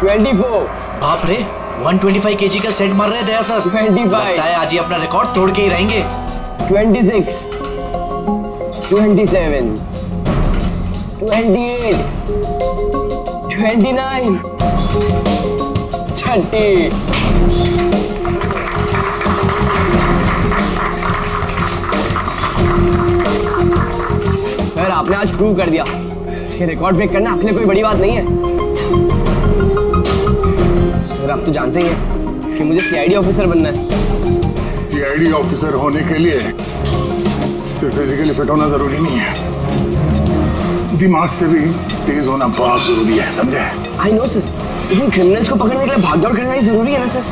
24। बाप रे, 125 kg का सेट मार रहे दया सर। 25। लगता है आज ही अपना रिकॉर्ड तोड़ के ही रहेंगे। 26, 27, 28, 29, 30। सर आपने आज प्रूव कर दिया कि रिकॉर्ड ब्रेक करना आपके लिए कोई बड़ी बात नहीं है। सर आप तो जानते ही हैं कि मुझे सीआईडी ऑफिसर बनना है। सीआईडी ऑफिसर होने के लिए सिर्फ फिजिकली फिट होना जरूरी नहीं है, दिमाग से भी तेज होना बहुत जरूरी है, समझे? आई नो सर, लेकिन क्रिमिनल्स को पकड़ने के लिए भागदौड़ करना ही जरूरी है ना सर।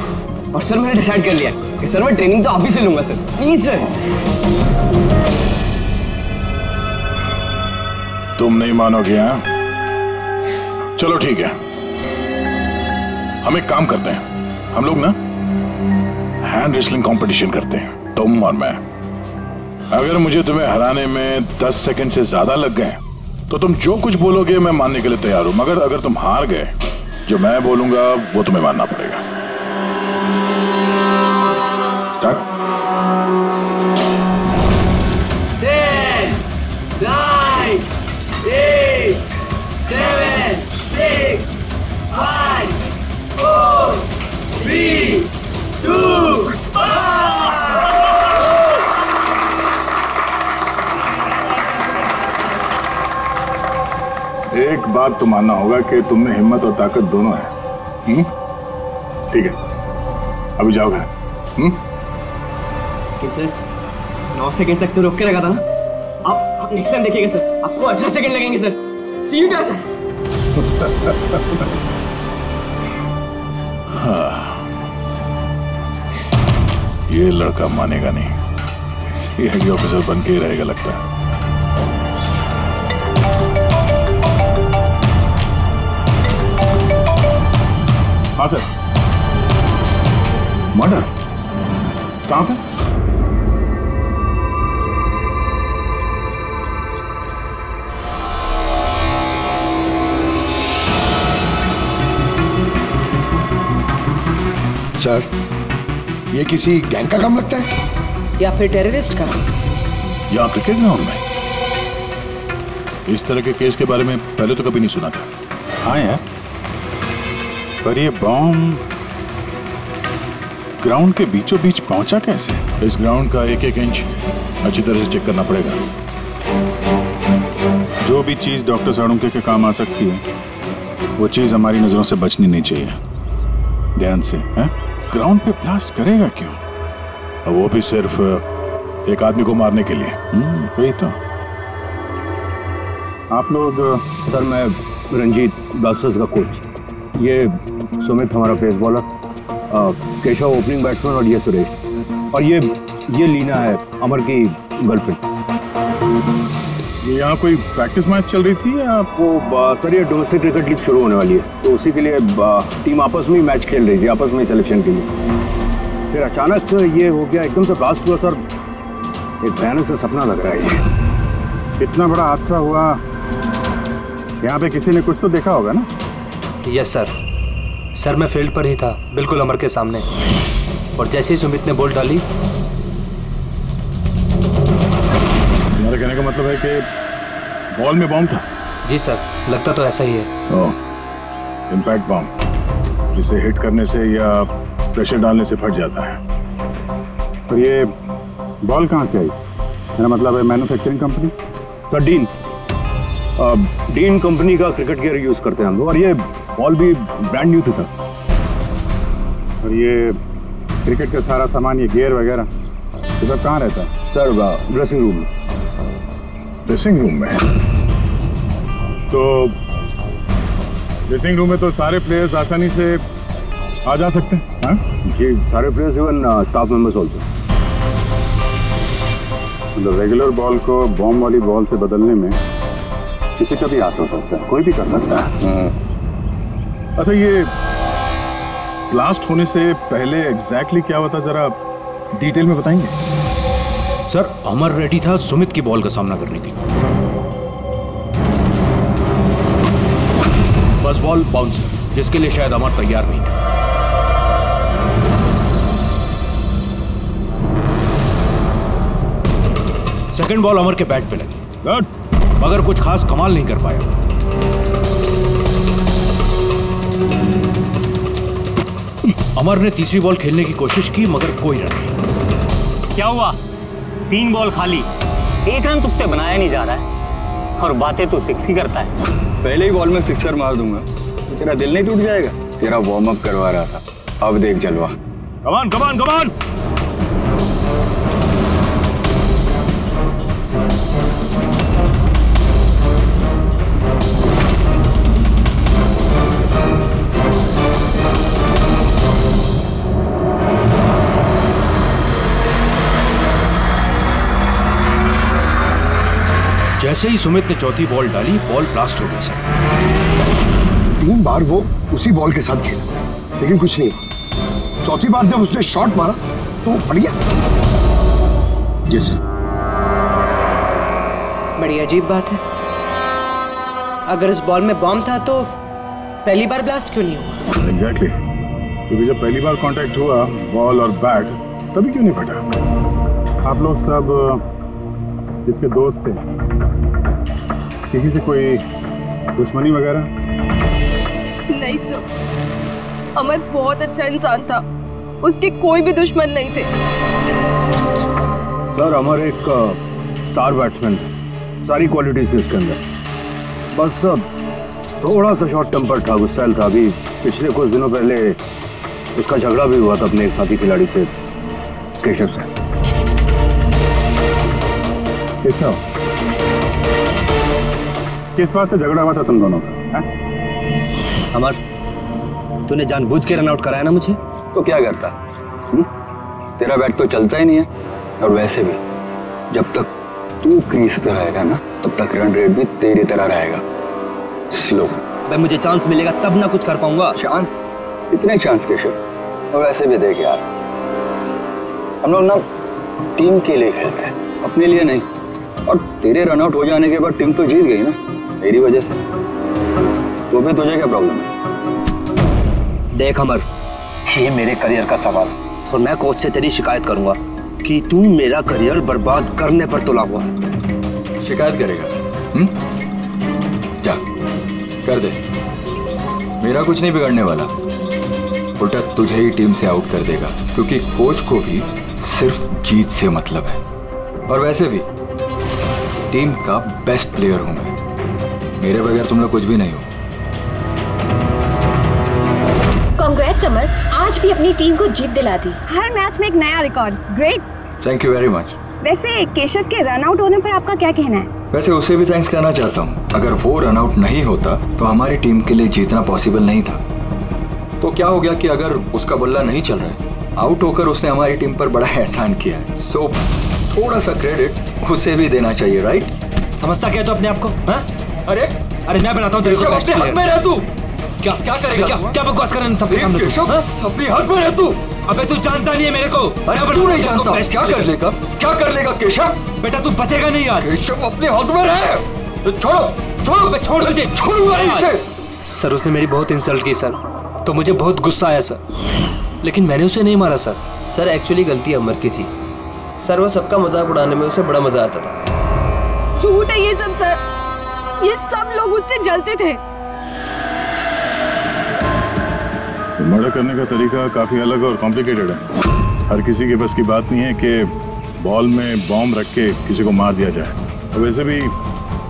और सर मैंने डिसाइड कर लिया कि सर मैं ट्रेनिंग तो आप ही से लूंगा सर, प्लीज सर। तुम नहीं मानोगे? हाँ चलो ठीक है, हम एक काम करते हैं, हम लोग ना हैंड रेसलिंग कंपटीशन करते हैं, तुम और मैं। अगर मुझे तुम्हें हराने में 10 सेकंड से ज्यादा लग गए तो तुम जो कुछ बोलोगे मैं मानने के लिए तैयार हूं, मगर अगर तुम हार गए जो मैं बोलूंगा वो तुम्हें मानना पड़ेगा। स्टार्ट। 10, 9, 8, 7, 6, 5, 4, 3, 2, 1। एक बात तो मानना होगा कि तुम में हिम्मत और ताकत दोनों है। ठीक है, अभी जाओ घर। सर 9 सेकंड तक तो रोक के लगा था ना, आप नेक्स्ट टाइम देखिएगा सर, आपको 18 सेकंड लगेंगे सर। C you sir. हाँ, ये लड़का मानेगा नहीं, सीआईडी ऑफिसर बन के ही रहेगा लगता है। हाँ सर। मर्डर कहाँ पे? सर ये किसी गैंग का काम लगता है या फिर टेररिस्ट का? यहाँ क्रिकेट ग्राउंड में इस तरह के केस के बारे में पहले तो कभी नहीं सुना था। हाँ यार, पर ये बॉम्ब ग्राउंड के बीचों बीच पहुंचा कैसे? इस ग्राउंड का एक एक इंच अच्छी तरह से चेक करना पड़ेगा। जो भी चीज डॉक्टर साळुंखे के काम आ सकती है वो चीज हमारी नजरों से बचनी नहीं चाहिए। ध्यान से है? ग्राउंड पे ब्लास्ट करेगा क्यों? वो भी सिर्फ एक आदमी को मारने के लिए। वही तो। आप लोग सर, मैं रंजीत ब्लास्टर्स का कोच, ये सुमित हमारा pace bowler, Keshav opening batsman और ये सुरेश, और ये लीना है अमर की गर्लफ्रेंड। ये यहाँ कोई प्रैक्टिस मैच चल रही थी या आपको? सर ये डोमेस्टिक क्रिकेट लीग शुरू होने वाली है, तो उसी के लिए टीम आपस में ही मैच खेल रही थी, आपस में सिलेक्शन के लिए। फिर अचानक ये हो गया, एकदम से ब्लास्ट हुआ सर। एक भयानक सा सपना लग रहा है ये। इतना बड़ा हादसा हुआ, यहाँ पे किसी ने कुछ तो देखा होगा ना? Yes sir. सर मैं फील्ड पर ही था, बिल्कुल अमर के सामने, और जैसे ही सुमित ने बॉल डाली। तुम्हारे कहने का मतलब है कि बॉल में बॉम्ब था? जी सर, लगता तो ऐसा ही है। इम्पैक्ट बॉम्ब, जिसे हिट करने से या प्रेशर डालने से फट जाता है। तो ये बॉल कहाँ से आई? मेरा मतलब है manufacturing company. Sir dean company का क्रिकेट गियर यूज करते हैं हम लोग, और ये बॉल भी ब्रांड न्यू था। और ये क्रिकेट का सारा सामान, ये गियर वगैरह, ये सब कहाँ रहता है? सर ड्रेसिंग रूम में। ड्रेसिंग रूम में? तो ड्रेसिंग रूम में तो सारे प्लेयर्स आसानी से आ जा सकते हैं? हाँ जी, सारे players, even staff members also. मतलब रेगुलर बॉल को बॉम्ब वाली बॉल से बदलने में किसी का भी हाथ हो सकता है, कोई भी कर सकता है। अच्छा, ये ब्लास्ट होने से पहले एग्जैक्टली क्या हुआ था, जरा डिटेल में बताएंगे? सर अमर रेडी था सुमित की बॉल का सामना करने के लिए। फर्स्ट बॉल बाउंसर, जिसके लिए शायद अमर तैयार नहीं था। सेकंड बॉल अमर के बैट पे लगी, गुड, मगर कुछ खास कमाल नहीं कर पाया। अमर ने तीसरी बॉल खेलने की कोशिश की मगर कोई रन नहीं। क्या हुआ? 3 बॉल खाली, 1 रन तुझसे बनाया नहीं जा रहा है और बातें तू 6 की करता है। पहले ही बॉल में सिक्सर मार दूंगा तो तेरा दिल नहीं टूट जाएगा? तेरा वार्म अप करवा रहा था, अब देख जलवा। कमान कमान कमान। जैसे ही सुमित ने चौथी बॉल डाली, बॉल ब्लास्ट हो गई सर। 3 बार वो उसी बॉल के साथ खेला लेकिन कुछ नहीं हुआ। चौथी बार जब उसने शॉट मारा तो वो फट गया। जी सर। बड़ी अजीब बात है, अगर उस बॉल में बॉम्ब था तो पहली बार ब्लास्ट क्यों नहीं हुआ? एग्जैक्टली, क्योंकि जब पहली बार कांटेक्ट हुआ बॉल और बैट तभी क्यों नहीं फटा? आप लोग सब जिसके दोस्त थे, किसी से कोई दुश्मनी वगैरह? नहीं सर, अमर बहुत अच्छा इंसान था, उसके कोई भी दुश्मन नहीं थे। सर अमर एक स्टार बैट्समैन था, सारी क्वालिटीज थी उसके अंदर, बस थोड़ा सा शॉर्ट टेम्पर था, गुस्सैल था। अभी पिछले कुछ दिनों पहले उसका झगड़ा भी हुआ था अपने साथी खिलाड़ी से, केशव से। किस बात से झगड़ा हुआ था तुम दोनों का? अमर, तूने जानबूझ के रन आउट कराया ना मुझे? तो क्या करता? तेरा बैट तो चलता ही नहीं है, और वैसे भी जब तक तू क्रीज पे रहेगा ना तब तक रन रेट भी तेरी तरह रहेगा, स्लो। भाई मुझे चांस मिलेगा तब ना कुछ कर पाऊंगा। चांस? इतने चांस केशव? और वैसे भी देख यार, हम लोग ना टीम के लिए खेलते हैं, अपने लिए नहीं। और तेरे रन आउट हो जाने के बाद टीम तो जीत गई ना तेरी वजह से, तो भी तुझे क्या प्रॉब्लम है? देख अमर, ये मेरे करियर का सवाल है और मैं कोच से तेरी शिकायत करूंगा कि तू मेरा करियर बर्बाद करने पर तुला हुआ है। शिकायत करेगा? जा कर दे, मेरा कुछ नहीं बिगड़ने वाला, उल्टा तुझे ही टीम से आउट कर देगा, क्योंकि कोच को भी सिर्फ जीत से मतलब है। और वैसे भी टीम का बेस्ट प्लेयर हूं मैं, मेरे बगैर तुम लोग कुछ भी नहीं हो। कांग्रेट्स अमर, आज भी अपनी टीम को जीत दिला दी। हर मैच में एक नया record, great. Thank you very much. वैसे केशव के रन आउट होने पर आपका क्या कहना है? वैसे उसे भी थैंक्स कहना चाहता हूँ, अगर वो रन आउट नहीं होता तो हमारी टीम के लिए जीतना पॉसिबल नहीं था। तो क्या हो गया कि अगर उसका बल्ला नहीं चल रहा है, आउट होकर उसने हमारी टीम पर बड़ा एहसान किया है, सो थोड़ा सा क्रेडिट उसे भी देना चाहिए, राइट? समझता क्या तो अपने आप को? अरे अरे मैं बनाता हूँ तेरे को बेस्ट प्लेयर। में रह तू, क्या क्या करेगा? क्या बकवास कर रहे हैं सबके सामने? अपनी हाथ में रह तू। अबे तू जानता नहीं है मेरे को। अरे तू नहीं जानता, क्या कर लेगा? क्या कर लेगा केशव? बेटा तू बचेगा नहीं यार। केशव अपने हाथ में रहे, छोड़ो छोड़ मुझे, छोड़ूंगा इसे। सर उसने मेरी बहुत इंसल्ट की सर, तो मुझे बहुत गुस्सा आया सर, लेकिन मैंने उसे नहीं मारा सर। सर एक्चुअली गलती अमर की थी सर, वो सबका मजाक उड़ाने में उसे बड़ा मजा आता था। झूठ है ये सब सर, ये सब लोग उससे जलते थे। मर्डर करने का तरीका काफी अलग और कॉम्प्लिकेटेड है, हर किसी के बस की बात नहीं है कि बॉल में बॉम्ब रख के किसी को मार दिया जाए। और वैसे भी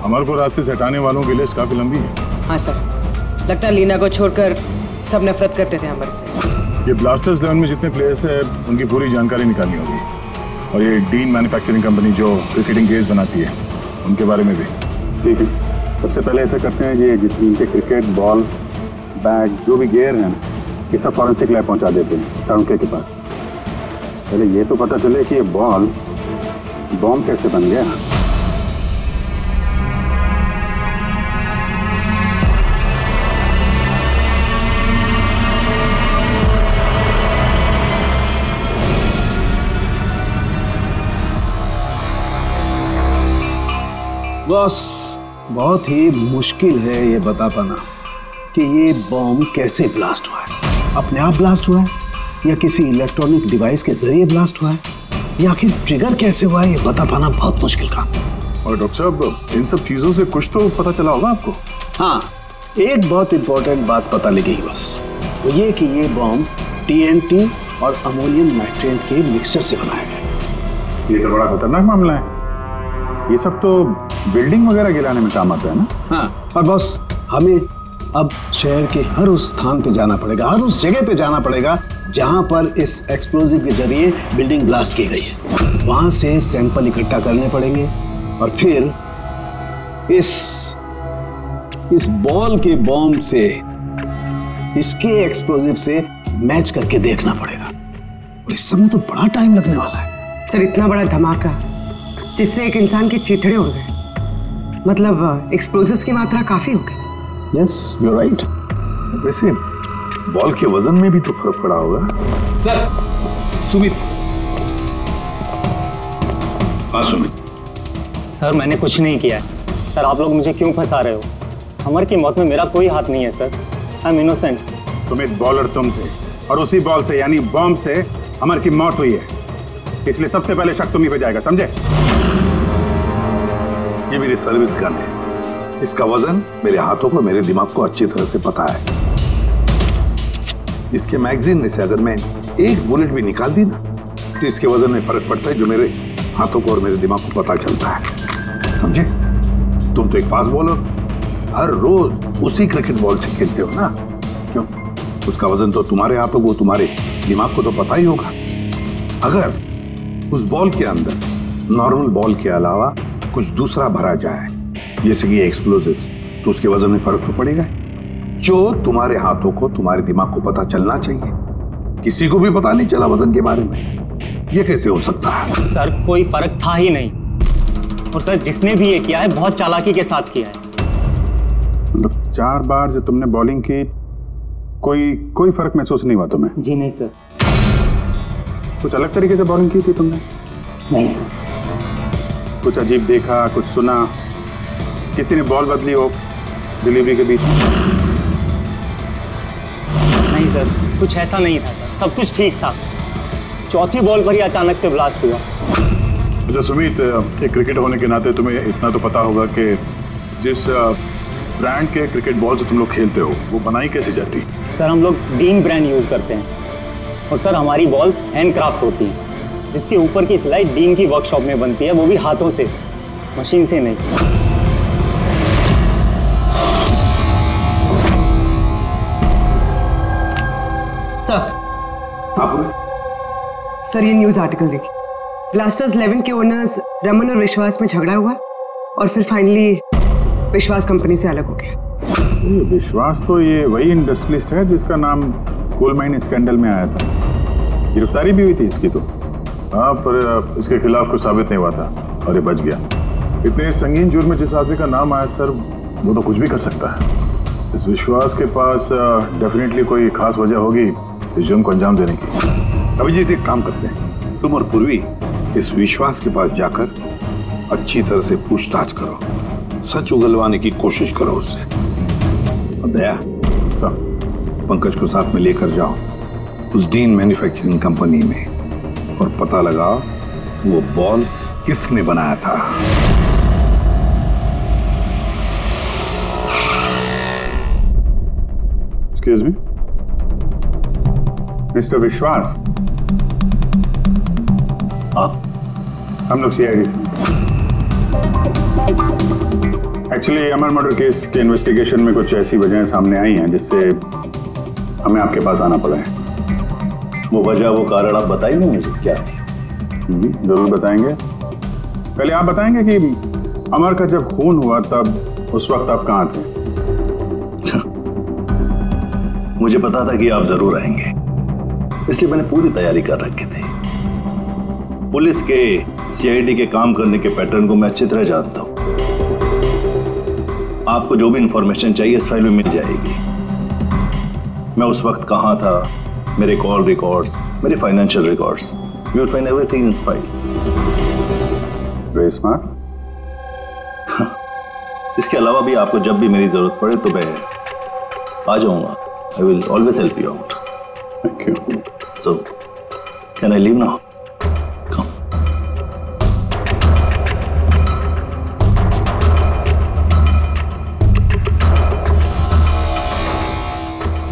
अमर को रास्ते से हटाने वालों की लिस्ट काफी लंबी है। हाँ सर, लगता है लीना को छोड़कर सब नफरत करते थे अमर से। ये ब्लास्टर्स 11 में जितने प्लेयर्स हैं उनकी पूरी जानकारी निकालनी होगी, और ये डीन मैन्युफैक्चरिंग कंपनी जो क्रिकेटिंग केस बनाती है उनके बारे में भी। ठीक है, सबसे पहले ऐसा करते हैं कि जिनके क्रिकेट बॉल बैट जो भी गेयर हैं ये सब फॉरेंसिक लैब पहुंचा देते हैं सारुके के पास। पहले ये तो पता चले कि ये बॉल बॉम्ब कैसे बन गया। बॉस, बहुत ही मुश्किल है ये बता पाना कि ये बॉम्ब कैसे ब्लास्ट हुआ है। अपने आप ब्लास्ट हुआ है या किसी इलेक्ट्रॉनिक डिवाइस के जरिए ब्लास्ट हुआ है, या आखिर ट्रिगर कैसे हुआ है, ये बता पाना बहुत मुश्किल काम है। और डॉक्टर साहब, इन सब चीजों से कुछ तो पता चला होगा आपको? हाँ, एक बहुत इंपॉर्टेंट बात पता लगी बस, वो ये कि ये बॉम्ब TNT और अमोनियम नाइट्रेट के मिक्सचर से बनाया गया। ये तो बड़ा खतरनाक मामला है। ये सब तो बिल्डिंग वगैरह गिराने में काम आता है ना? हाँ, और बॉस हमें अब शहर के हर उस स्थान पे जाना पड़ेगा, हर उस जगह पे जाना पड़ेगा जहां पर इस एक्सप्लोजिव के जरिए बिल्डिंग ब्लास्ट की गई है। वहां से सैंपल इकट्ठा करने पड़ेंगे और फिर इस बॉल के बॉम्ब से इसके एक्सप्लोजिव से मैच करके देखना पड़ेगा, और इस सब में तो बड़ा टाइम लगने वाला है। सर, इतना बड़ा धमाका जिससे एक इंसान के चीथड़े उड़ गए, मतलब एक्सप्लोजिव्स की मात्रा काफी होगी। Yes, you are right. वैसे बॉल के वजन में भी तो फर्क पड़ा होगा। सर, सुमित। हाँ सुमित। सर, मैंने कुछ नहीं किया है। सर, आप लोग मुझे क्यों फंसा रहे हो? अमर की मौत में मेरा कोई हाथ नहीं है sir. I am innocent. Sumit, bowler तुम थे और उसी बॉल से यानी बॉम्ब से अमर की मौत हुई है, इसलिए सबसे पहले शक तुम्ही पे जाएगा, समझे? ये मेरी सर्विस गन है, इसका वजन मेरे हाथों को, मेरे दिमाग को अच्छी तरह से पता है। इसके मैगजीन में से अगर मैं एक बुलेट भी निकाल दी ना, तो इसके वजन में फर्क पड़ता है, जो मेरे हाथों को और मेरे दिमाग को पता चलता है, समझे? तुम तो एक फास्ट बॉलर, हर रोज उसी क्रिकेट बॉल से खेलते हो ना, क्यों? उसका वजन तो तुम्हारे हाथों को, तुम्हारे दिमाग को तो पता ही होगा। अगर उस बॉल के अंदर नॉर्मल बॉल के अलावा कुछ दूसरा भरा जाए, जैसे कि एक्सप्लोजिव, तो उसके वजन में फर्क तो पड़ेगा, जो तुम्हारे हाथों को, तुम्हारे दिमाग को पता चलना चाहिए। किसी को भी पता नहीं चला वजन के बारे में, ये कैसे हो सकता है? सर, कोई फर्क था ही नहीं, और सर जिसने भी ये किया है बहुत चालाकी के साथ किया है। मतलब 4 बार जो तुमने बॉलिंग की, कोई फर्क महसूस नहीं हुआ तुम्हें? जी नहीं सर। कुछ अलग तरीके से बॉलिंग की थी तुमने? नहीं सर। कुछ अजीब देखा, कुछ सुना, किसी ने बॉल बदली हो डिलीवरी के बीच? नहीं सर, कुछ ऐसा नहीं था सर, सब कुछ ठीक था। चौथी बॉल पर ही अचानक से ब्लास्ट हुआ। अच्छा सुमित, एक क्रिकेटर होने के नाते तुम्हें इतना तो पता होगा कि जिस ब्रांड के क्रिकेट बॉल से तुम लोग खेलते हो, वो बनाई कैसे जाती? सर, हम लोग डीन ब्रांड यूज करते हैं, और सर हमारी बॉल्स हैंडक्राफ्ट होती हैं, जिसके ऊपर की सिलाई डीन की वर्कशॉप में बनती है, वो भी हाथों से, मशीन से नहीं। सर, ये न्यूज आर्टिकल देखिए। ब्लास्टर्स 11 के ओनर्स रमन और विश्वास में झगड़ा हुआ और फिर फाइनली विश्वास कंपनी से अलग हो गया। विश्वास तो ये वही इंडस्ट्रियलिस्ट है जिसका नाम कोल माइन स्कैंडल में आया था, गिरफ्तारी भी हुई थी इसकी तो। हाँ, पर इसके खिलाफ कुछ साबित नहीं हुआ था और ये बच गया। इतने संगीन जुर्म में जिस आदमी का नाम आया सर, वो तो कुछ भी कर सकता है। इस विश्वास के पास डेफिनेटली कोई खास वजह होगी इस जुर्म को अंजाम देने की। अभिजीत, एक काम करते हैं, तुम और पूर्वी इस विश्वास के पास जाकर अच्छी तरह से पूछताछ करो, सच उगलवाने की कोशिश करो उससे। और दया, पंकज को साथ में लेकर जाओ उस डीन मैन्युफैक्चरिंग कंपनी में और पता लगाओ वो बॉल किसने बनाया था। एक्सक्यूज मी, मिस्टर विश्वास, आप? हम लोग CID से। एक्चुअली अमर मर्डर केस के इन्वेस्टिगेशन में कुछ ऐसी वजहें सामने आई हैं जिससे हमें आपके पास आना पड़ा है। वो वजह, वो कारण आप बताएंगे मुझे क्या? जरूर बताएंगे। पहले आप बताएंगे कि अमर का जब खून हुआ तब उस वक्त आप कहाँ थे? मुझे पता था कि आप जरूर आएंगे, इसलिए मैंने पूरी तैयारी कर रखी थी। पुलिस के, CID के काम करने के पैटर्न को मैं अच्छी तरह जानता हूं। आपको जो भी इंफॉर्मेशन चाहिए इस फाइल में मिल जाएगी। मैं उस वक्त कहां था, मेरे कॉल रिकॉर्ड्स, मेरे financial records, you will find everything in this file. Very smart. इसके अलावा भी आपको जब भी मेरी जरूरत पड़े तो मैं आ जाऊंगा। I will always help you out. Thank you. So can I leave now?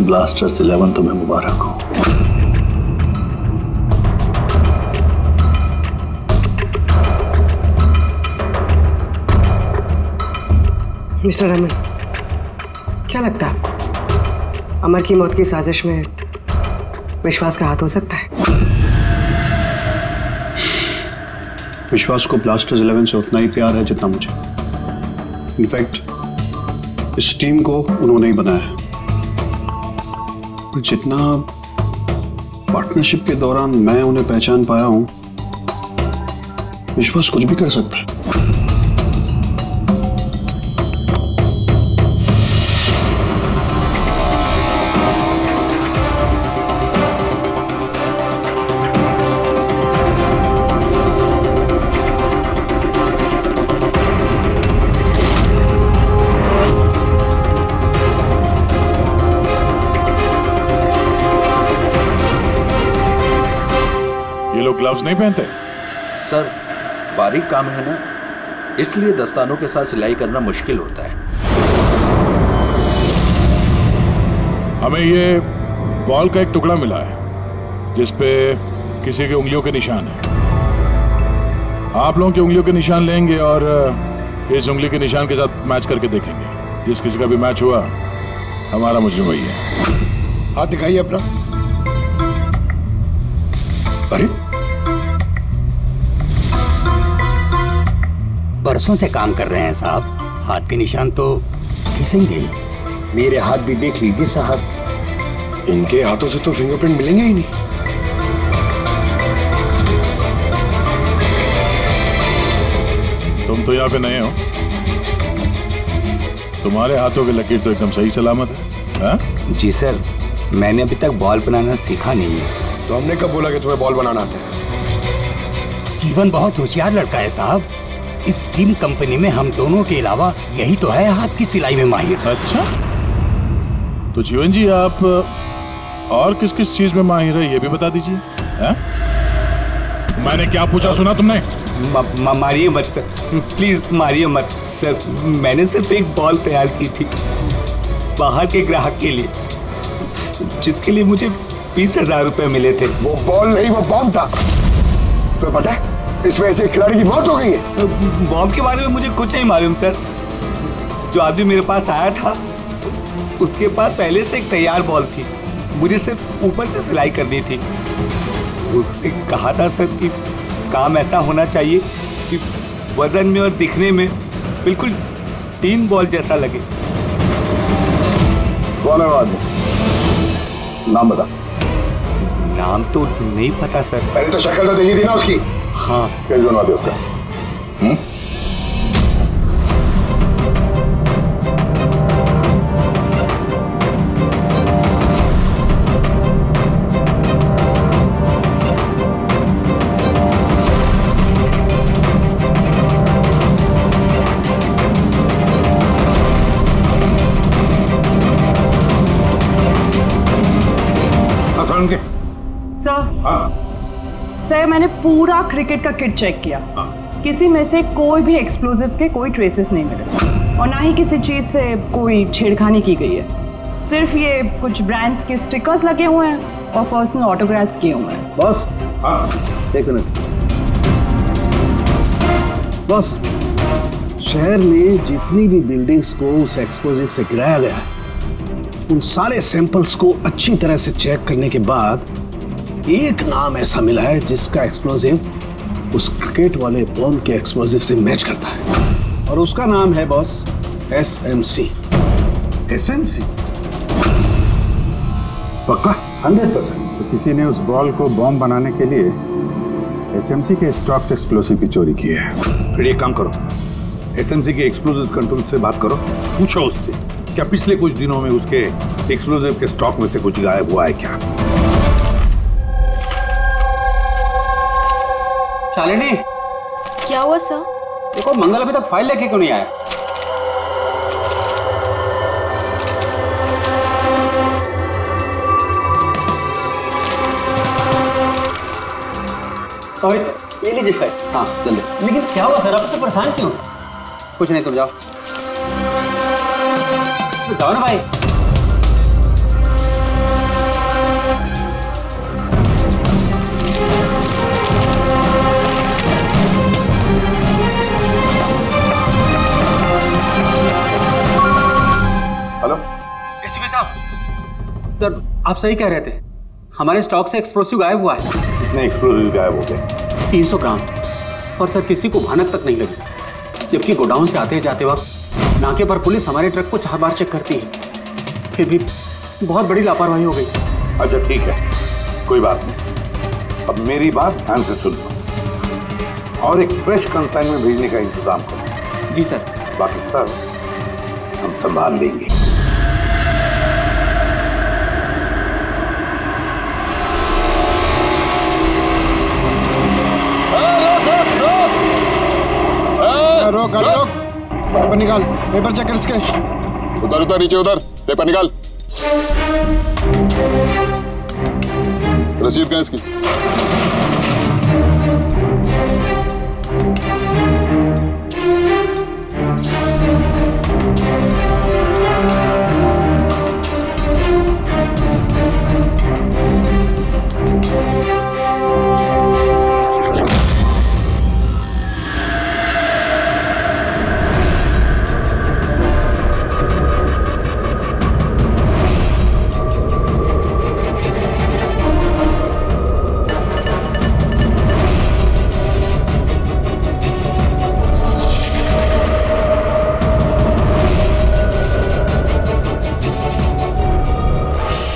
Blasters 11 तुम्हें मुबारक हो। मिस्टर रमन, क्या लगता है आपको अमर की मौत की साजिश में विश्वास का हाथ हो सकता है? विश्वास को ब्लास्टर्स 11 से उतना ही प्यार है जितना मुझे। इनफैक्ट इस टीम को उन्होंने ही बनाया है। जितना पार्टनरशिप के दौरान मैं उन्हें पहचान पाया हूं, विश्वास कुछ भी कर सकता है। ग्लव्स नहीं पहनते? सर बारीक काम है ना, इसलिए दस्तानों के साथ सिलाई करना मुश्किल होता है। हमें ये बॉल का एक टुकड़ा मिला है जिस पे किसी की उंगलियों के निशान है। आप लोगों की उंगलियों के निशान लेंगे और इस उंगली के निशान के साथ मैच करके देखेंगे। जिस किसी का भी मैच हुआ हमारा मुजरिम वही है। हाथ दिखाइए अपना। अरे बरसों से काम कर रहे हैं साहब, हाथ के निशान तो खींचेंगे ही। मेरे हाथ भी देख लीजिए साहब। इनके हाथों से तो फिंगरप्रिंट मिलेंगे ही नहीं। तुम तो यहाँ पे नए हो, तुम्हारे हाथों की लकीर तो एकदम सही सलामत है। हा? जी सर, मैंने अभी तक बॉल बनाना सीखा नहीं है। तो हमने कब बोला कि तुम्हें बॉल बनाना आता है? जीवन बहुत होशियार लड़का है साहब। इस टीम कंपनी में हम दोनों के अलावा यही तो है हाथ की सिलाई में माहिर। अच्छा, तो जीवन जी आप और किस किस चीज में माहिर है ये भी बता दीजिए। मैंने क्या पूछा सुना तुमने? मारिए मत सर, प्लीज मारिए मत सर। मैंने सिर्फ एक बॉल तैयार की थी बाहर के ग्राहक के लिए, जिसके लिए मुझे 20,000 रुपए मिले थे। वो बॉल नहीं, वो बॉम्ब था। तुम्हें पता है इस वजह से खिलाड़ी की मौत हो गई है। बॉम्ब के बारे में मुझे कुछ नहीं मालूम सर। जो आदमी मेरे पास आया था उसके पास पहले से एक तैयार बॉल थी, मुझे सिर्फ ऊपर से सिलाई करनी थी। उसने कहा था सर कि काम ऐसा होना चाहिए कि वजन में और दिखने में बिल्कुल 3 बॉल जैसा लगे। कौन है वो आदमी? नाम बता। नाम तो नहीं पता सर। पहले तो शक्ल तो देखी थी ना उसकी। हाँ। क्या बनवा दे उसका? सर मैंने पूरा क्रिकेट का किट चेक किया। किसी में से कोई भी एक्सप्लोजिव्स के कोई ट्रेसेस नहीं मिले और ना ही किसी चीज से कोई छेड़खानी की गई है। सिर्फ ये कुछ ब्रांड्स के स्टिकर्स लगे हुए हैं और पर्सनल ऑटोग्राफ्स किए हुए हैं। बॉस, एक मिनट। बॉस, शहर में जितनी भी बिल्डिंग्स को उस एक्सप्लोजिव से गिराया गया है, उन सारे सैंपल्स को अच्छी तरह से चेक करने के बाद एक नाम ऐसा मिला है जिसका एक्सप्लोजिव उस क्रिकेट वाले बॉम्ब के एक्सप्लोजिव से मैच करता है, और उसका नाम है बॉस SMC। SMC? पक्का? 100%। तो किसी ने उस बॉल को बॉम्ब बनाने के लिए SMC के स्टॉक से एक्सप्लोसिव की चोरी की है। फिर एक काम करो, SMC के एक्सप्लोसिव कंट्रोल से बात करो, पूछो उससे क्या पिछले कुछ दिनों में उसके एक्सप्लोसिव के स्टॉक में से कुछ गायब हुआ है क्या। शालिनी, क्या हुआ सर? देखो मंगल अभी तक फाइल लेके क्यों नहीं आया? ये लीजिए फाइल। हाँ जल्दी। लेकिन क्या हुआ सर, आप तो परेशान क्यों? कुछ नहीं, तुम जाओ जाओ ना भाई। हेलो एसीपी साहब, सर आप सही कह रहे थे, हमारे स्टॉक से एक्सप्लोसिव गायब हुआ है। कितने एक्सप्लोसिव गायब हो गए? 300 ग्राम। और सर किसी को भनक तक नहीं लगी, जबकि गोडाउन से आते जाते वक्त नाके पर पुलिस हमारे ट्रक को 4 बार चेक करती है, फिर भी बहुत बड़ी लापरवाही हो गई। अच्छा ठीक है, कोई बात नहीं। अब मेरी बात ध्यान से सुन लो और एक फ्रेश कंसाइनमेंट भेजने का इंतजाम करो। जी सर। बाकी सब हम संभाल लेंगे। रोक रोक, पेपर निकाल, पेपर चेक कर इसके। उधर उधर नीचे उधर, पेपर निकाल। रसीद कहाँ इसकी?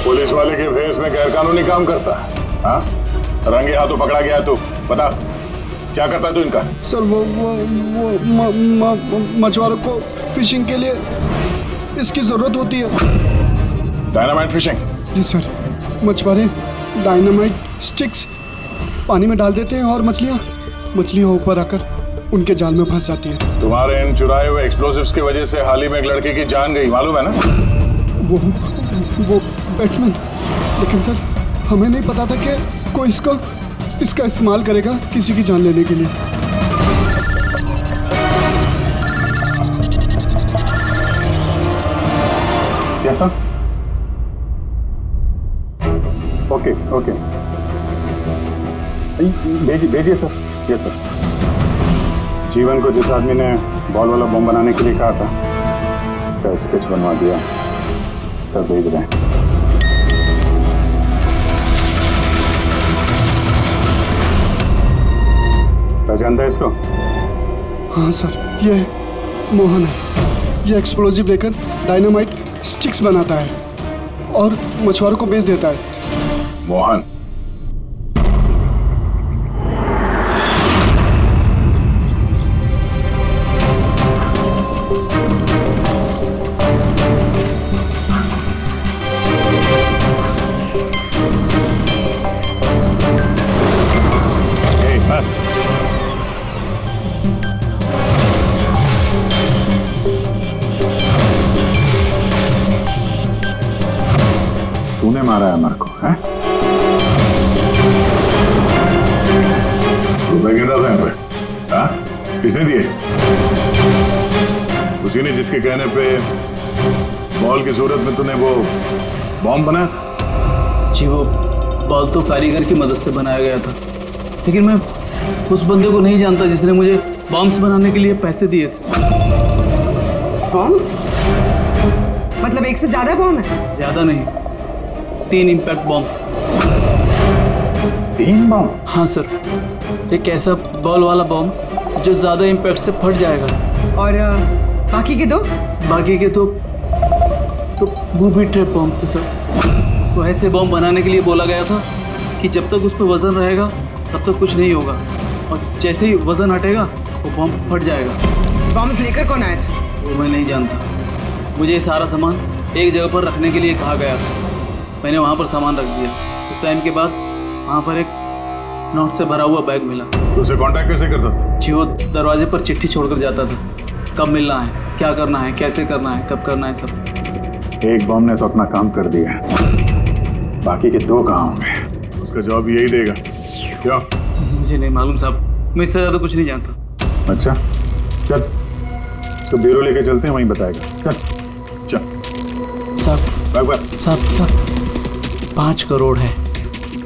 पुलिस वाले के भेस में गैरकानूनी काम करता है? हाँ, रंगे हाथों पकड़ा गया तू, बता क्या करता है तू इनका? सर वो मछुआरों को फिशिंग के लिए इसकी जरूरत होती है। Dynamite fishing? जी सर, मछुआरे डायनामाइट स्टिक्स पानी में डाल देते हैं और मछलियाँ ऊपर आकर उनके जाल में फंस जाती है। तुम्हारे इन चुराए हुए एक्सप्लोसिव्स की वजह से हाल ही में एक लड़के की जान गई, मालूम है ना? वो बैट्समैन, लेकिन सर हमें नहीं पता था कि कोई इसका इस्तेमाल करेगा किसी की जान लेने के लिए। कैसा? ओके ओके, भेजिए सर। Yes sir. जीवन को जिस आदमी ने बॉल वाला बम बनाने के लिए कहा था, उसका स्केच बनवा दिया सर, भेज रहे हैं। पहचानता है इसको? हाँ सर, ये मोहन है। ये एक्सप्लोजिव लेकर डायनामाइट स्टिक्स बनाता है और मछुआरों को बेच देता है। मोहन? बस तूने मारा है अमर को, हैं? रुपए गिन रहा था यहाँ पे? हाँ? किसने दिए? उसी ने जिसके कहने पे बॉल की सूरत में तूने वो बॉम्ब बनाया? जी वो बॉल तो कारीगर की मदद से बनाया गया था, लेकिन मैं उस बंदे को नहीं जानता जिसने मुझे बॉम्ब्स बनाने के लिए पैसे दिए थे। बॉम्ब्स? मतलब एक से ज्यादा बॉम्ब है? ज्यादा नहीं, 3 इम्पैक्ट बॉम्ब्स। 3 बॉम्ब? हाँ सर, एक ऐसा बॉल वाला बॉम्ब जो ज्यादा इम्पैक्ट से फट जाएगा। और बाकी के दो? बाकी के तो बूबी ट्रैप बॉम्ब से सर। तो ऐसे बॉम्ब बनाने के लिए बोला गया था कि जब तक उस पर वजन रहेगा तब तक कुछ नहीं होगा, और जैसे ही वजन हटेगा वो बॉम्ब फट जाएगा। बॉम्ब्स लेकर कौन आया था? वो मैं नहीं जानता, मुझे ये सारा सामान एक जगह पर रखने के लिए कहा गया था। मैंने वहाँ पर सामान रख दिया। उस टाइम के बाद वहाँ पर एक नोट से भरा हुआ बैग मिला। उसे कांटेक्ट कैसे करता था? जी वो दरवाजे पर चिट्ठी छोड़कर जाता था, कब मिलना है, क्या करना है, कैसे करना है, कब करना है, सब। एक बॉम्ब ने तो अपना काम कर दिया, बाकी के 2 कहाँ होंगे? उसका जवाब यही देगा क्या? मुझे नहीं मालूम साहब, मैं इससे ज्यादा कुछ नहीं जानता। अच्छा चल, तो ब्यूरो लेके चलते हैं, वहीं बताएगा। चल चल साहब 5 करोड़ है,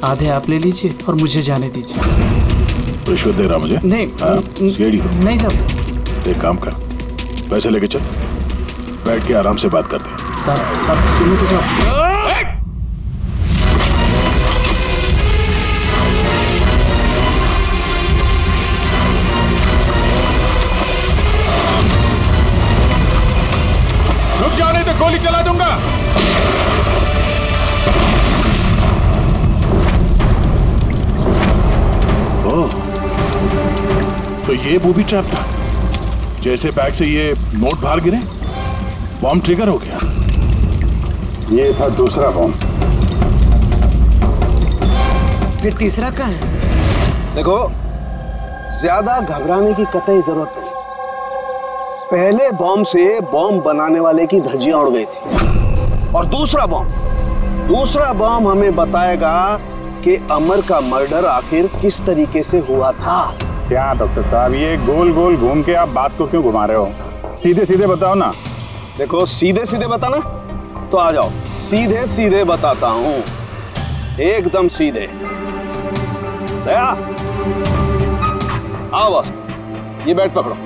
आधे आप ले लीजिए और मुझे जाने दीजिए। रिश्वत दे रहा मुझे? नहीं नहीं साहब। एक काम कर, पैसे लेके चल, बैठ के आराम से बात करते हैं। साहब सुनो तो साहब। रुक जाओ नहीं तो गोली चला दूंगा। ओह, तो ये बूबी ट्रैप था। जैसे बैग से ये नोट बाहर गिरे, बॉम्ब ट्रिगर हो गया। ये था दूसरा बॉम्ब। फिर तीसरा कहाँ है? देखो, ज्यादा घबराने की कतई जरूरत नहीं। पहले बॉम्ब से बॉम्ब बनाने वाले की धज्जियां उड़ गई थी, और दूसरा बॉम्ब हमें बताएगा कि अमर का मर्डर आखिर किस तरीके से हुआ था। क्या डॉक्टर साहब, ये गोल गोल घूम के आप बात को क्यों घुमा रहे हो? सीधे सीधे बताओ ना। देखो, सीधे सीधे बताना तो आ जाओ, सीधे सीधे बताता हूं, एकदम सीधे। दया, आओ बस, ये बेड पकड़ो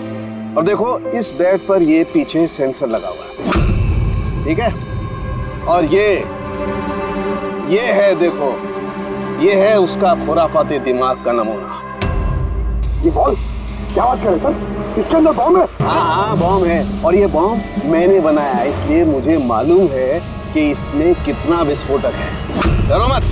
और देखो, इस बेड पर ये पीछे सेंसर लगा हुआ है, ठीक है? और ये है, देखो, ये है उसका खुराफाती दिमाग का नमूना। ये बॉम्ब, क्या बात कर रहे सर? इसके अंदर बॉम्ब है? हाँ, बॉम्ब है, और ये बॉम्ब मैंने बनाया, इसलिए मुझे मालूम है कि इसमें कितना विस्फोटक है। डरो मत,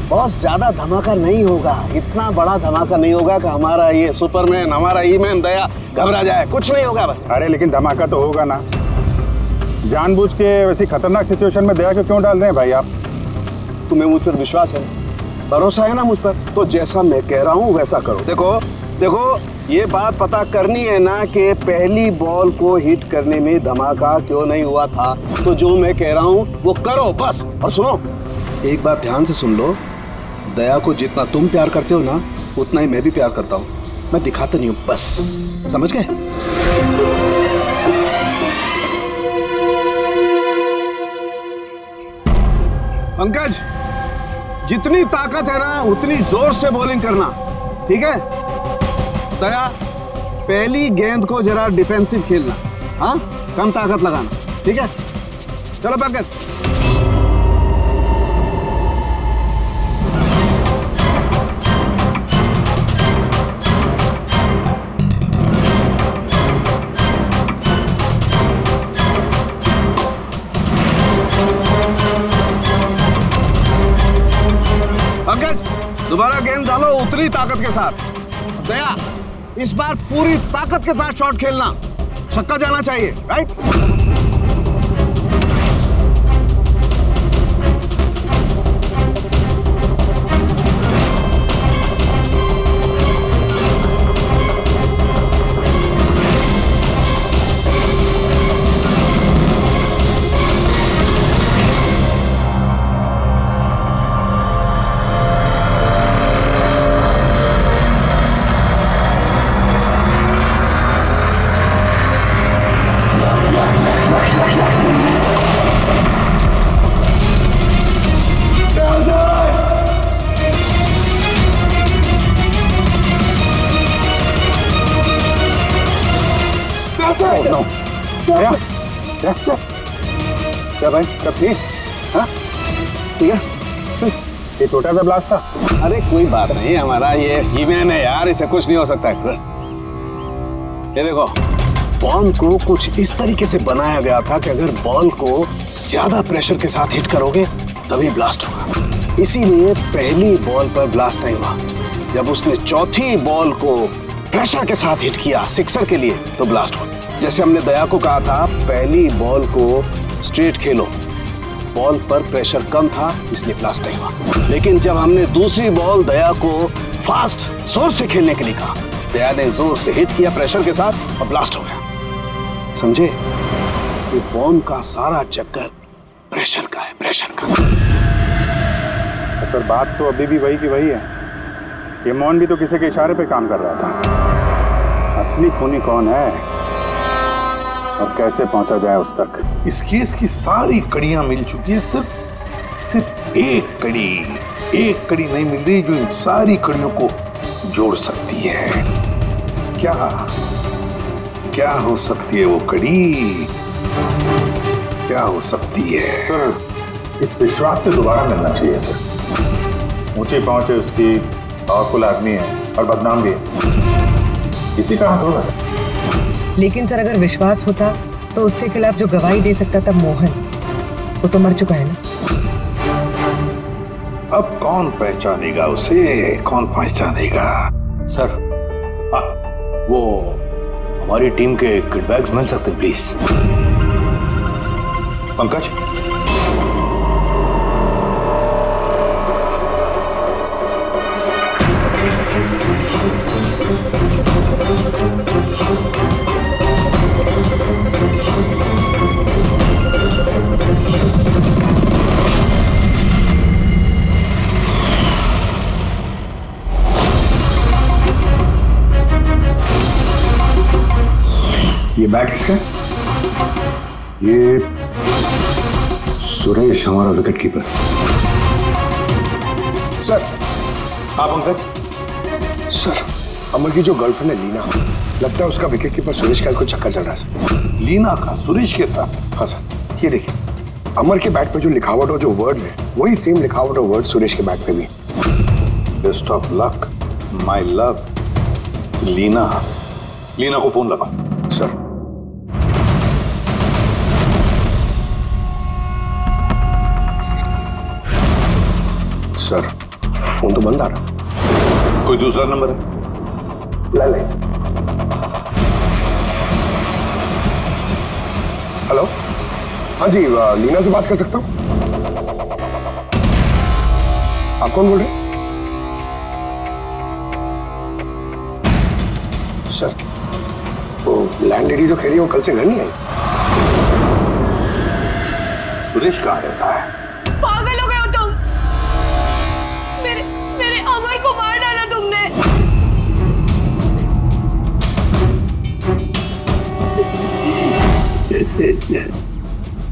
बहुत ज्यादा धमाका नहीं होगा, इतना बड़ा धमाका नहीं होगा कि हमारा ये सुपरमैन, हमारा ईमैन दया घबरा जाए, कुछ नहीं होगा। अरे लेकिन धमाका तो होगा ना। जानबूझ के वैसी खतरनाक सिचुएशन में दया को क्यों डाल रहे हैं भाई आप? तुम्हें मुझ पर विश्वास है, भरोसा है ना मुझ पर? तो जैसा मैं कह रहा हूँ वैसा करो। देखो, ये बात पता करनी है ना कि पहली बॉल को हिट करने में धमाका क्यों नहीं हुआ था, तो जो मैं कह रहा हूँ वो करो बस। और सुनो, एक बात ध्यान से सुन लो, दया को जितना तुम प्यार करते हो ना, उतना ही मैं भी प्यार करता हूँ। मैं दिखाता नहीं हूँ, बस समझ गए? पंकज, जितनी ताकत है ना उतनी जोर से बॉलिंग करना, ठीक है? दया, पहली गेंद को जरा डिफेंसिव खेलना, हाँ, कम ताकत लगाना, ठीक है? चलो पंकज। पंकज, दोबारा गेंद डालो उतनी ताकत के साथ। दया, इस बार पूरी ताकत के साथ शॉट खेलना, छक्का जाना चाहिए, राइट? क्या भाई, सब ठीक? हाँ, ठीक है। ये छोटा सा ब्लास्ट था। अरे कोई बात नहीं, हमारा ये ईमैन है यार, इसे कुछ नहीं हो सकता है। ये देखो, बॉम्ब को कुछ इस तरीके से बनाया गया था कि अगर बॉल को ज्यादा प्रेशर के साथ हिट करोगे तभी ब्लास्ट होगा। इसीलिए पहली बॉल पर ब्लास्ट नहीं हुआ। जब उसने चौथी बॉल को प्रेशर के साथ हिट किया सिक्सर के लिए, तो ब्लास्ट हुआ। जैसे हमने दया को कहा था, पहली बॉल को स्ट्रेट खेलो, बॉल पर प्रेशर कम था इसलिए ब्लास्ट नहीं हुआ। लेकिन जब हमने दूसरी बॉल दया को फास्ट जोर से खेलने के लिए कहा, दया ने जोर से हिट किया प्रेशर के साथ और ब्लास्ट हो गया। समझे? ये बॉम्ब का सारा चक्कर प्रेशर का है, प्रेशर का। सर, बात तो अभी भी वही की वही है। ये मोहन भी तो किसी के इशारे पे काम कर रहा था। असली खूनी कौन है और कैसे पहुंचा जाए उस तक? इस केस की सारी कड़ियां मिल चुकी है, सिर्फ एक कड़ी नहीं मिल रही जो इन सारी कड़ियों को जोड़ सकती है। क्या हो सकती है वो कड़ी? क्या हो सकती है? सर, इस विश्वास से दोबारा मिलना चाहिए सर। ऊंची पहुंच है उसकी, पावरफुल आदमी है और बदनाम भी है, इसी का हाथ होगा सर। लेकिन सर अगर विश्वास होता तो उसके खिलाफ जो गवाही दे सकता था मोहन, वो तो मर चुका है ना। अब कौन पहचानेगा उसे? कौन पहचानेगा? सर, वो हमारी टीम के किट बैग्स मिल सकते हैं प्लीज? पंकज, ये बैट किसका है? ये सुरेश, हमारा विकेट कीपर। सर। हाँ पंकज। सर, अमर की जो गर्लफ्रेंड है लीना, लगता है उसका विकेट कीपर सुरेश का कोई चक्कर चल रहा है सर। लीना का सुरेश के साथ? हाँ सर, ये देखिए अमर के बैट पे जो लिखावट और जो वर्ड्स है वही सेम लिखावट और वर्ड सुरेश के बैट पे भी। Best of luck my love. Leena को फोन लगा। सर। सर, फोन तो बंद आ रहा। कोई दूसरा नंबर है? Landline sir. हेलो, हाँ जी, लीना से बात कर सकता हूँ? आप कौन बोल रहे हैं? सर, वो लैंड लेडी जो कह रही है वो कल से घर नहीं आई। सुरेश कहाँ रहता है? पागल हो गए हो तुम? मेरे अमर को मार डाला तुमने।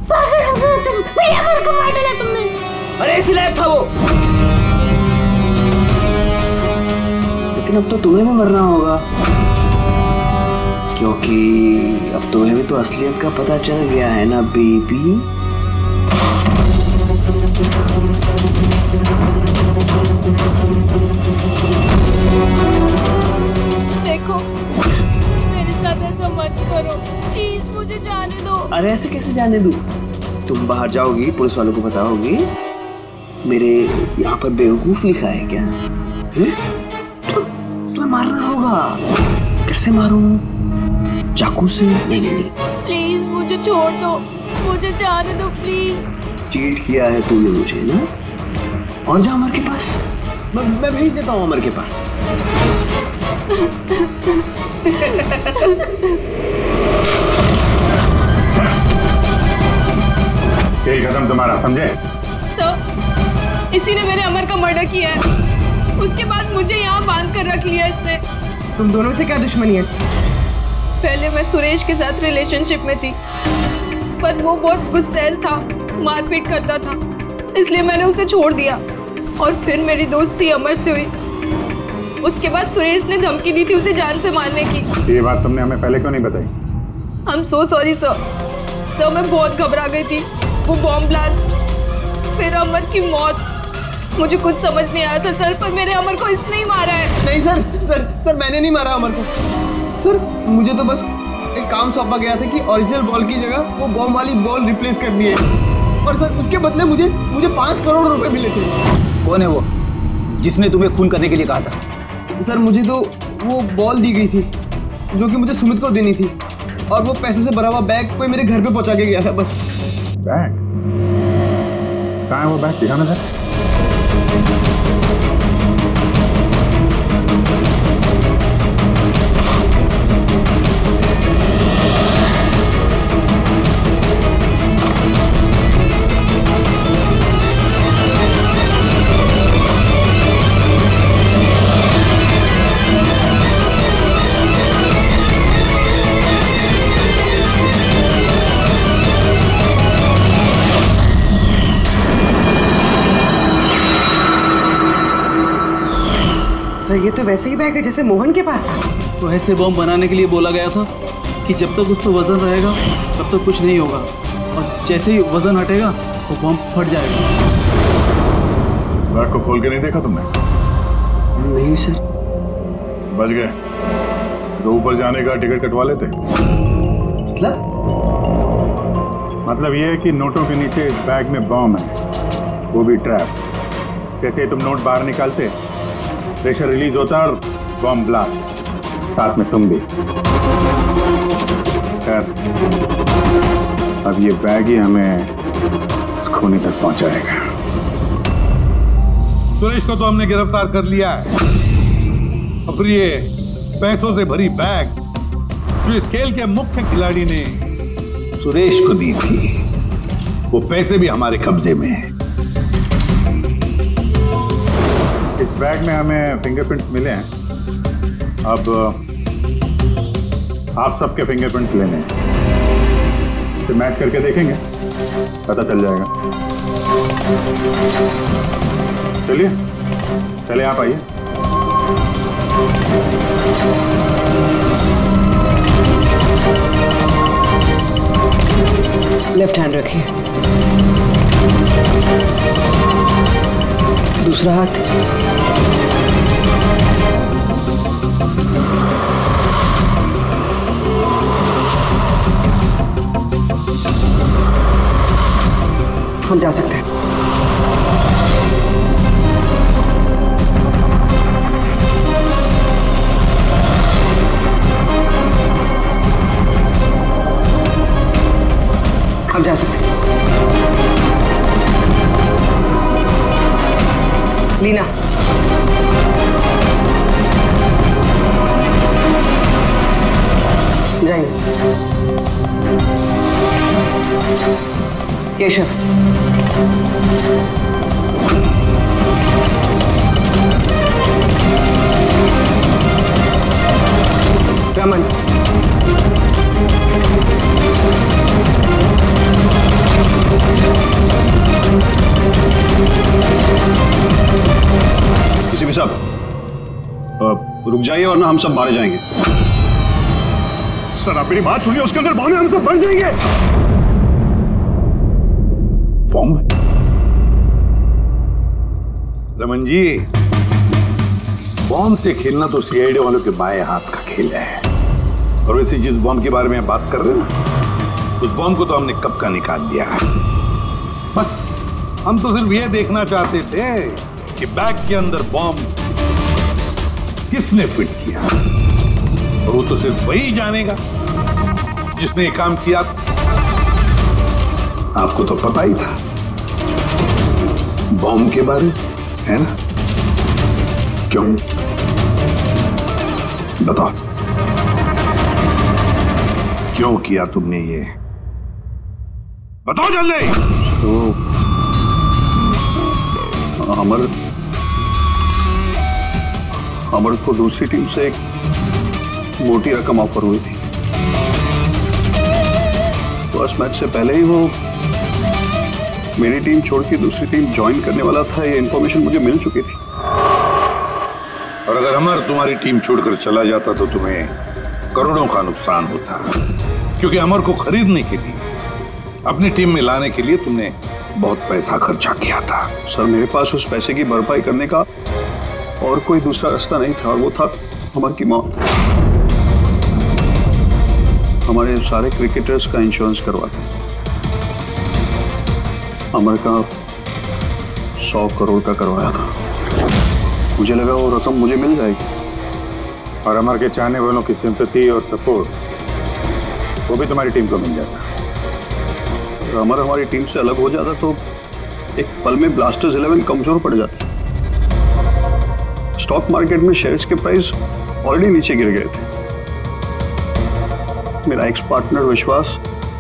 पागल हो गए हो तुम? मेरे अमर को मार डाला तुमने। अरे इसी लायक था वो। लेकिन अब तो तुम्हें भी मरना होगा, क्योंकि अब तुम्हें भी तो असलियत का पता चल गया है ना बेबी। देखो, मेरे साथ ऐसा मत करो प्लीज, मुझे जाने दो। अरे ऐसे कैसे जाने दूं? तुम बाहर जाओगी, पुलिस वालों को बताओगी मेरे यहाँ पर बेवकूफ लिखा है क्या? तुम्हें मारना होगा। कैसे मारूं? चाकू से? नहीं। प्लीज मुझे छोड़ दो, मुझे जाने दो प्लीज। चीट किया है तूने मुझे ना? और जा अमर के पास, मैं भेज देता हूँ अमर के पास। यही कदम तुम्हारा, समझे? सर, इसी ने मेरे अमर का मर्डर किया है। उसके बाद मुझे यहाँ बांध कर रख लिया इसने। तुम दोनों से क्या दुश्मनी है इसकी? पहले मैं सुरेश के साथ रिलेशनशिप में थी, पर वो बहुत गुस्सैल था, मारपीट करता था, इसलिए मैंने उसे छोड़ दिया। और फिर मेरी दोस्ती अमर से हुई। उसके बाद सुरेश ने धमकी दी थी उसे जान से मारने की। ये बात तुमने हमें पहले क्यों नहीं बताई? I'm so sorry सर, मैं बहुत घबरा गई थी। वो बॉम्ब ब्लास्ट, फिर अमर की मौत, मुझे कुछ समझ नहीं आया था सर, पर मेरे अमर को इसने ही मारा है। नहीं सर, मैंने नहीं मारा अमर को। सर, मुझे तो बस एक काम सौंपा गया था कि ओरिजिनल बॉल की जगह वो बॉम्ब वाली बॉल रिप्लेस करनी है, और सर उसके बदले मुझे 5 करोड़ रुपए मिले थे। कौन है वो जिसने तुम्हें खून करने के लिए कहा था? सर, मुझे तो वो बॉल दी गई थी जो कि मुझे सुमित को देनी थी, और वो पैसों से भरा हुआ बैग कोई मेरे घर पे पहुंचा के गया था बस। बैग? कहाँ है वो बैग? दिखाना था। ये तो वैसे ही बैग है जैसे मोहन के पास था। तो ऐसे बॉम्ब बनाने के लिए बोला गया था कि जब तक उस पर वजन रहेगा तब तक कुछ नहीं होगा, और जैसे ही वजन हटेगा तो बॉम्ब फट जाएगा। इस बैग को खोल के नहीं देखा तुमने? नहीं सर। बच गए तो ऊपर जाने का टिकट कटवा लेते। मतलब ये है कि नोटों के नीचे इस बैग में बॉम्ब है, वो भी ट्रैप। जैसे ही तुम नोट बाहर निकालते, प्रेशर रिलीज होता और बॉम्ब ब्लास्ट, साथ में तुम भी। खैर, अब ये बैग ही हमें इस खूनी तक पहुंचाएगा। सुरेश को तो हमने गिरफ्तार कर लिया है, और फिर ये पैसों से भरी बैग जो इस खेल के मुख्य खिलाड़ी ने सुरेश को दी थी, वो पैसे भी हमारे कब्जे में हैं। इस बैग में हमें फिंगरप्रिंट्स मिले हैं। अब आप सबके फिंगरप्रिंट्स लेने हैं, तो मैच करके देखेंगे, पता चल जाएगा। चलिए चले, आप आइए। लेफ्ट हैंड रखिए, दूसरा हाथ। हम जा सकते हैं। हम जा सकते हैं। लीना, जाएंगे। केशव, रमन, किसी भी साहब रुक जाइए वरना हम सब मारे जाएंगे। सर आप मेरी बात सुनिए, उसके अंदर बॉम्ब है, हम सब मर जाएंगे। बॉम्ब? रमन जी, बॉम्ब से खेलना तो सीआईडी वालों के बाएं हाथ का खेल है। और वैसे जिस बॉम्ब के बारे में बात कर रहे हैं ना, उस बॉम्ब को तो हमने कब का निकाल दिया है। बस हम तो सिर्फ ये देखना चाहते थे कि बैग के अंदर बॉम्ब किसने फिट किया, और वो तो सिर्फ वही जानेगा जिसने ये काम किया। आपको तो पता ही था बॉम्ब के बारे, है ना? क्यों? बताओ, क्यों किया तुमने ये? बताओ जल्दी। तो अमर को दूसरी टीम से एक मोटी रकम ऑफर हुई थी। फर्स्ट मैच से पहले ही वो मेरी टीम छोड़ के दूसरी टीम ज्वाइन करने वाला था, ये इंफॉर्मेशन मुझे मिल चुकी थी। और अगर अमर तुम्हारी टीम छोड़कर चला जाता तो तुम्हें करोड़ों का नुकसान होता, क्योंकि अमर को खरीदने के लिए, अपनी टीम में लाने के लिए तुमने बहुत पैसा खर्चा किया था। सर मेरे पास उस पैसे की भरपाई करने का और कोई दूसरा रास्ता नहीं था, और वो था अमर की मौत। हमारे सारे क्रिकेटर्स का इंश्योरेंस करवा दिया। अमर का 100 करोड़ का करवाया था। मुझे लगा वो रकम मुझे मिल जाएगी, और अमर के चाहने वालों की सिंपैथी और सपोर्ट वो भी तुम्हारी टीम को मिल जाता। अगर अमर हमारी टीम से अलग हो जाता तो एक पल में ब्लास्टर्स 11 कमजोर पड़ जाती। स्टॉक मार्केट में शेयर्स के प्राइस ऑलरेडी नीचे गिर गए थे। मेरा एक्स पार्टनर विश्वास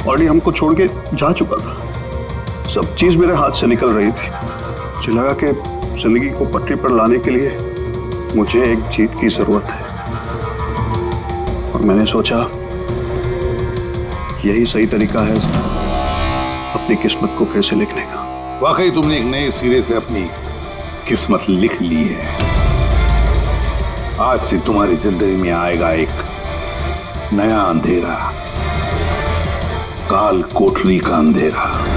ऑलरेडी हमको छोड़ के जा चुका था। सब चीज मेरे हाथ से निकल रही थी। मुझे लगा कि जिंदगी को पटरी पर लाने के लिए मुझे एक जीत की जरूरत है, और मैंने सोचा यही सही तरीका है अपनी किस्मत को फिर से लिखने का। वाकई तुमने एक नए सिरे से अपनी किस्मत लिख ली है। आज से तुम्हारी जिंदगी में आएगा एक नया अंधेरा, काल कोठरी का अंधेरा।